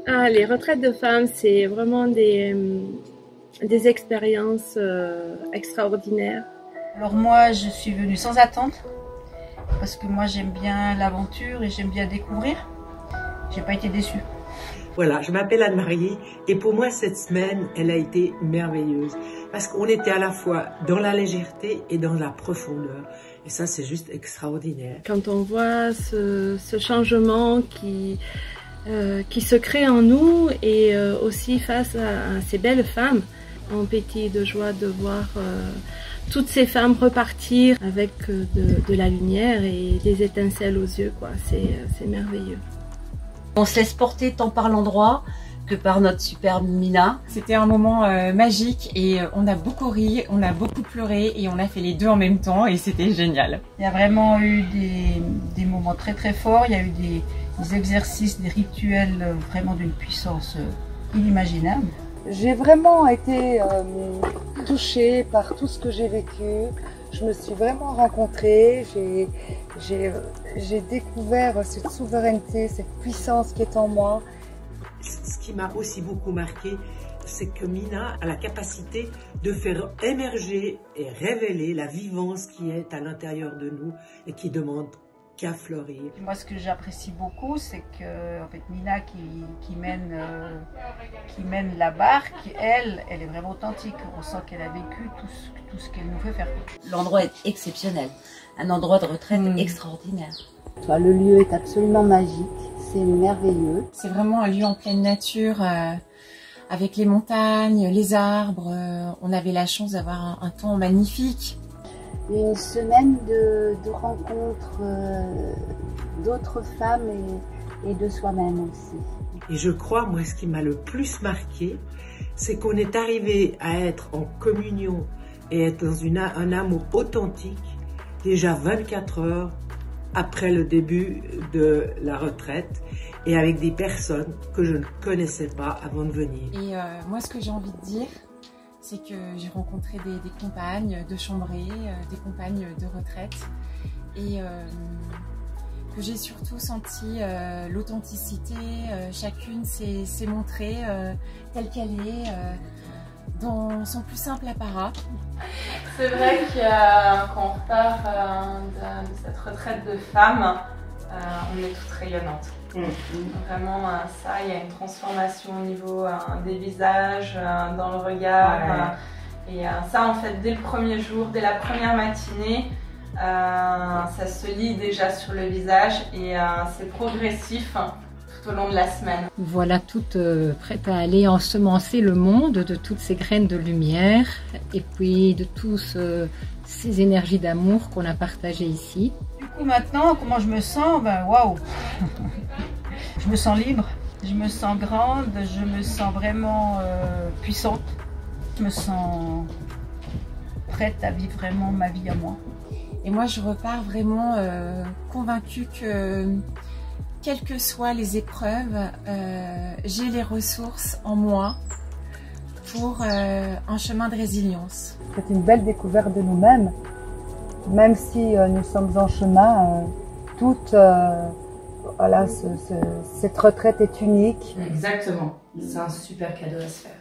Ah, les retraites de femmes, c'est vraiment des expériences extraordinaires. Alors moi, je suis venue sans attente parce que moi j'aime bien l'aventure et j'aime bien découvrir. J'ai pas été déçue. Voilà, je m'appelle Anne-Marie et pour moi cette semaine, elle a été merveilleuse parce qu'on était à la fois dans la légèreté et dans la profondeur. Et ça, c'est juste extraordinaire. Quand on voit ce changement qui se crée en nous et aussi face à ces belles femmes, on pétille de joie de voir toutes ces femmes repartir avec de la lumière et des étincelles aux yeux, quoi. C'est merveilleux. On se laisse porter tant par l'endroit que par notre superbe Mina. C'était un moment magique et on a beaucoup ri, on a beaucoup pleuré et on a fait les deux en même temps et c'était génial. Il y a vraiment eu des moments très très forts, il y a eu des exercices, des rituels vraiment d'une puissance inimaginable. J'ai vraiment été touchée par tout ce que j'ai vécu. Je me suis vraiment rencontrée, j'ai découvert cette souveraineté, cette puissance qui est en moi. Ce qui m'a aussi beaucoup marqué, c'est que Mina a la capacité de faire émerger et révéler la vivance qui est à l'intérieur de nous et qui demande qu'à fleurir. Moi, ce que j'apprécie beaucoup, c'est que en fait, Mina qui mène la barque, elle est vraiment authentique. On sent qu'elle a vécu tout ce qu'elle nous fait faire. L'endroit est exceptionnel, un endroit de retraite extraordinaire. Le lieu est absolument magique, c'est merveilleux. C'est vraiment un lieu en pleine nature, avec les montagnes, les arbres. On avait la chance d'avoir un temps magnifique. Une semaine de rencontres d'autres femmes et de soi-même aussi. Et je crois, moi, ce qui m'a le plus marqué, c'est qu'on est arrivé à être en communion et être dans un amour authentique déjà 24 heures après le début de la retraite et avec des personnes que je ne connaissais pas avant de venir. Et moi, ce que j'ai envie de dire, c'est que j'ai rencontré des compagnes de chambrée, des compagnes de retraite et que j'ai surtout senti l'authenticité. Chacune s'est montrée telle qu'elle est, dans son plus simple apparat. C'est vrai qu'on repart de cette retraite de femmes, on est toutes rayonnantes. Vraiment, ça, il y a une transformation au niveau des visages, dans le regard. Et ça, en fait, dès le premier jour, dès la première matinée, ça se lit déjà sur le visage et c'est progressif tout au long de la semaine. Voilà toutes prêtes à aller ensemencer le monde de toutes ces graines de lumière et puis de tous ces énergies d'amour qu'on a partagées ici. Du coup, maintenant, comment je me sens? Ben, waouh! Je me sens libre, je me sens grande, je me sens vraiment puissante. Je me sens prête à vivre vraiment ma vie à moi. Et moi, je repars vraiment convaincue que, quelles que soient les épreuves, j'ai les ressources en moi pour un chemin de résilience. C'est une belle découverte de nous-mêmes, même si nous sommes en chemin, voilà, cette retraite est unique. Exactement, c'est un super cadeau à se faire.